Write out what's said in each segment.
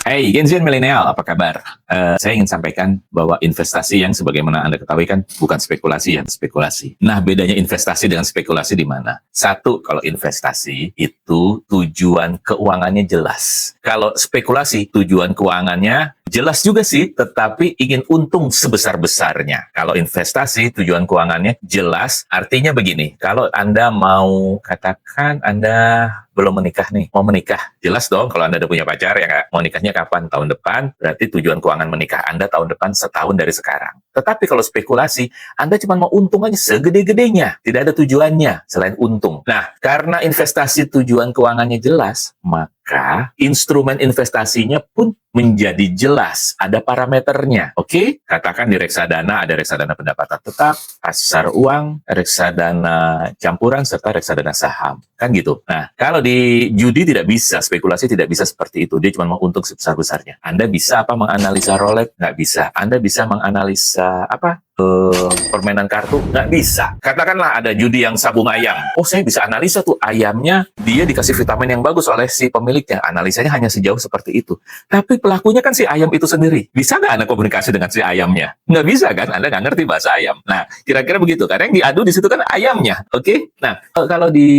Hey, Gen Z Milenial, apa kabar? Saya ingin sampaikan bahwa investasi yang sebagaimana Anda ketahui kan bukan spekulasi yang spekulasi. Nah, bedanya investasi dengan spekulasi di mana? Satu, kalau investasi itu tujuan keuangannya jelas. Kalau spekulasi, tujuan keuangannya jelas juga sih, tetapi ingin untung sebesar-besarnya. Kalau investasi, tujuan keuangannya jelas, artinya begini, kalau Anda mau katakan Anda belum menikah nih, mau menikah. Jelas dong kalau Anda udah punya pacar, ya nggak? Mau nikahnya kapan? Tahun depan, berarti tujuan keuangan menikah Anda tahun depan setahun dari sekarang. Tetapi kalau spekulasi, Anda cuma mau untung aja segede-gedenya. Tidak ada tujuannya selain untung. Nah, karena investasi tujuan keuangannya jelas, maka instrumen investasinya pun menjadi jelas, ada parameternya. Oke? Katakan di reksadana ada reksadana pendapatan tetap, pasar uang, reksadana campuran, serta reksadana saham. Kan gitu. Nah, kalau di judi tidak bisa, spekulasi tidak bisa seperti itu. Dia cuma mau untung sebesar-besarnya. Anda bisa apa menganalisa roulette? Nggak bisa. Anda bisa menganalisa apa? Permainan kartu? Nggak bisa. Katakanlah ada judi yang sabung ayam. Oh, saya bisa analisa tuh ayamnya, dia dikasih vitamin yang bagus oleh si pemiliknya. Analisanya hanya sejauh seperti itu. Tapi pelakunya kan si ayam itu sendiri. Bisa nggak Anda komunikasi dengan si ayamnya? Nggak bisa kan? Anda nggak ngerti bahasa ayam. Nah, kira-kira begitu. Karena yang diadu di situ kan ayamnya. Oke? Nah, kalau di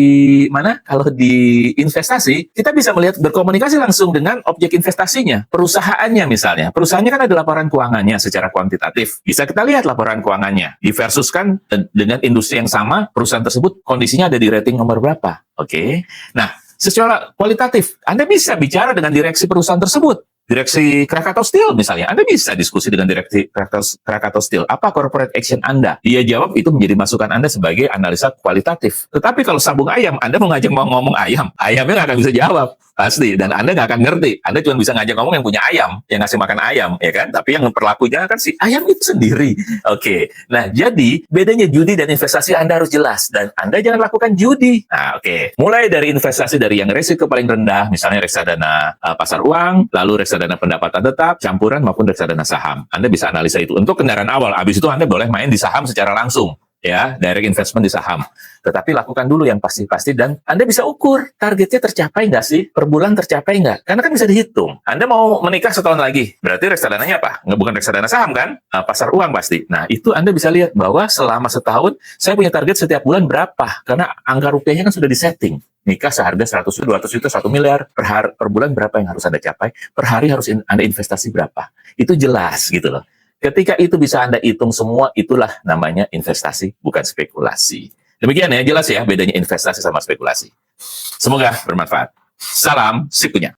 mana? Kalau di investasi, kita bisa melihat berkomunikasi langsung dengan objek investasinya. Perusahaannya misalnya. Perusahaannya kan ada laporan keuangannya secara kuantitatif. Bisa kita lihat laporan keuangannya. Diversuskan dengan industri yang sama, perusahaan tersebut kondisinya ada di rating nomor berapa. Oke? Nah, secara kualitatif, Anda bisa bicara dengan direksi perusahaan tersebut. Direksi Krakatau Steel misalnya, Anda bisa diskusi dengan direksi Krakatau Steel. Apa corporate action Anda? Dia jawab itu menjadi masukan Anda sebagai analisa kualitatif. Tetapi kalau sabung ayam, Anda mau ngajak ngomong ayam, ayamnya nggak akan bisa jawab. Pasti, dan Anda nggak akan ngerti. Anda cuma bisa ngajak ngomong yang punya ayam, yang ngasih makan ayam, ya kan? Tapi yang perlakunya kan si ayam itu sendiri. Oke, nah jadi bedanya judi dan investasi Anda harus jelas. Dan Anda jangan lakukan judi. Nah, oke. Mulai dari investasi dari yang risiko paling rendah, misalnya reksadana pasar uang, lalu reksadana pendapatan tetap, campuran maupun reksadana saham. Anda bisa analisa itu. Untuk kendaraan awal, habis itu Anda boleh main di saham secara langsung. Ya, direct investment di saham. Tetapi lakukan dulu yang pasti-pasti dan Anda bisa ukur targetnya tercapai nggak sih? Per bulan tercapai nggak? Karena kan bisa dihitung. Anda mau menikah setahun lagi, berarti reksadananya apa? Nggak, bukan reksadana saham kan? Pasar uang pasti. Nah, itu Anda bisa lihat bahwa selama setahun, saya punya target setiap bulan berapa? Karena angka rupiahnya kan sudah disetting. Nikah seharga 100 juta, 200 juta, 1 miliar. Per bulan berapa yang harus Anda capai? Per hari harus Anda investasi berapa? Itu jelas gitu loh. Ketika itu bisa Anda hitung semua, itulah namanya investasi, bukan spekulasi. Demikian ya, jelas ya bedanya investasi sama spekulasi. Semoga bermanfaat. Salam, sip punya.